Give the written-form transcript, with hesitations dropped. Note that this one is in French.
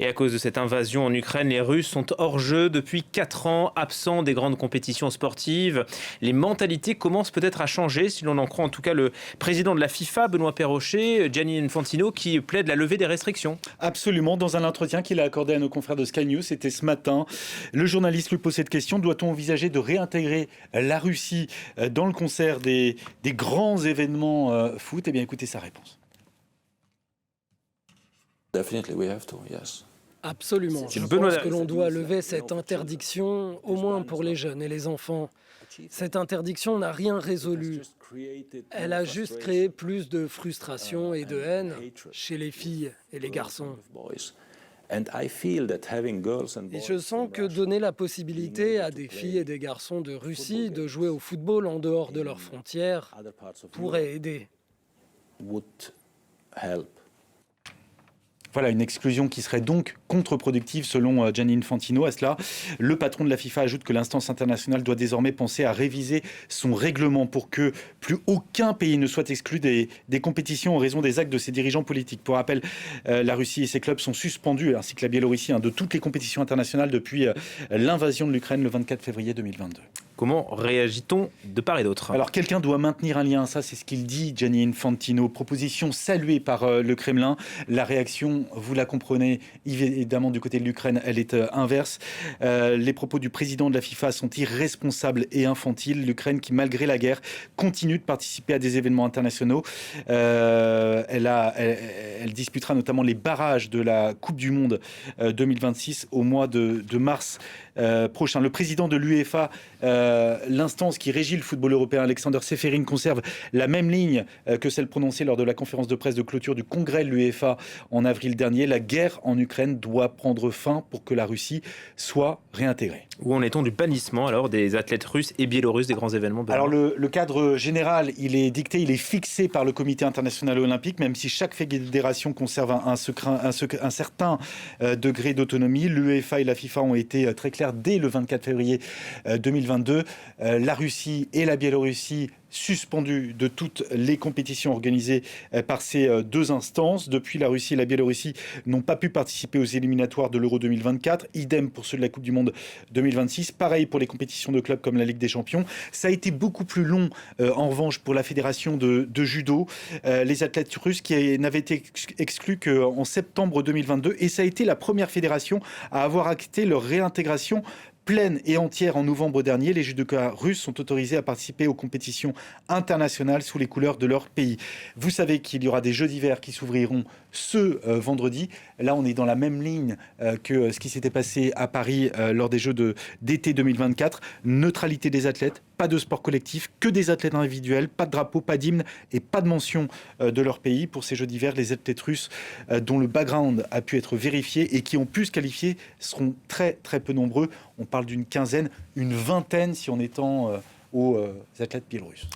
Et à cause de cette invasion en Ukraine, les Russes sont hors jeu depuis 4 ans, absents des grandes compétitions sportives. Les mentalités commencent peut-être à changer, si l'on en croit en tout cas le président de la FIFA, Benoît Perrochet, Gianni Infantino, qui plaide la levée des restrictions. Absolument, dans un entretien qu'il a accordé à nos confrères de Sky News, c'était ce matin. Le journaliste lui pose cette question: doit-on envisager de réintégrer la Russie dans le concert des grands événements foot? Eh bien, écoutez sa réponse. Definitely we have to, yes. Absolument. Je pense que l'on doit lever cette interdiction, au moins pour les jeunes et les enfants. Cette interdiction n'a rien résolu. Elle a juste créé plus de frustration et de haine chez les filles et les garçons. Et je sens que donner la possibilité à des filles et des garçons de Russie de jouer au football en dehors de leurs frontières pourrait aider. Voilà, une exclusion qui serait donc contre-productive selon Gianni Infantino. À cela, le patron de la FIFA ajoute que l'instance internationale doit désormais penser à réviser son règlement pour que plus aucun pays ne soit exclu des compétitions en raison des actes de ses dirigeants politiques. Pour rappel, la Russie et ses clubs sont suspendus, ainsi que la Biélorussie, de toutes les compétitions internationales depuis l'invasion de l'Ukraine le 24 février 2022. Comment réagit-on de part et d'autre? Alors, quelqu'un doit maintenir un lien, ça c'est ce qu'il dit, Gianni Infantino. Proposition saluée par le Kremlin. La réaction, vous la comprenez, évidemment du côté de l'Ukraine, elle est inverse. Les propos du président de la FIFA sont irresponsables et infantiles. L'Ukraine qui, malgré la guerre, continue de participer à des événements internationaux. Elle disputera notamment les barrages de la Coupe du Monde 2026 au mois de mars prochain. Le président de l'UEFA, l'instance qui régit le football européen, Alexander Seferin, conserve la même ligne que celle prononcée lors de la conférence de presse de clôture du congrès de l'UEFA en avril dernier. La guerre en Ukraine doit prendre fin pour que la Russie soit réintégrée. Où en est-on du bannissement alors des athlètes russes et biélorusses des grands événements? Alors le cadre général, il est dicté, il est fixé par le Comité international olympique, même si chaque fédération conserve un certain degré d'autonomie. L'UEFA et la FIFA ont été très clairs dès le 24 février 2022. La Russie et la Biélorussie suspendues de toutes les compétitions organisées par ces deux instances. Depuis, la Russie et la Biélorussie n'ont pas pu participer aux éliminatoires de l'Euro 2024. Idem pour ceux de la Coupe du Monde 2026. Pareil pour les compétitions de clubs comme la Ligue des Champions. Ça a été beaucoup plus long, en revanche, pour la fédération de judo. Les athlètes russes qui n'avaient été exclus qu'en septembre 2022. Et ça a été la première fédération à avoir acté leur réintégration pleine et entière en novembre dernier. Les judokas russes sont autorisés à participer aux compétitions internationales sous les couleurs de leur pays. Vous savez qu'il y aura des Jeux d'hiver qui s'ouvriront ce vendredi. Là, on est dans la même ligne que ce qui s'était passé à Paris lors des Jeux d'été 2024. Neutralité des athlètes, pas de sport collectif, que des athlètes individuels, pas de drapeau, pas d'hymne et pas de mention de leur pays. Pour ces Jeux d'hiver, les athlètes russes dont le background a pu être vérifié et qui ont pu se qualifier seront très très peu nombreux. On parle d'une quinzaine, une vingtaine si on étend aux athlètes biélorusses.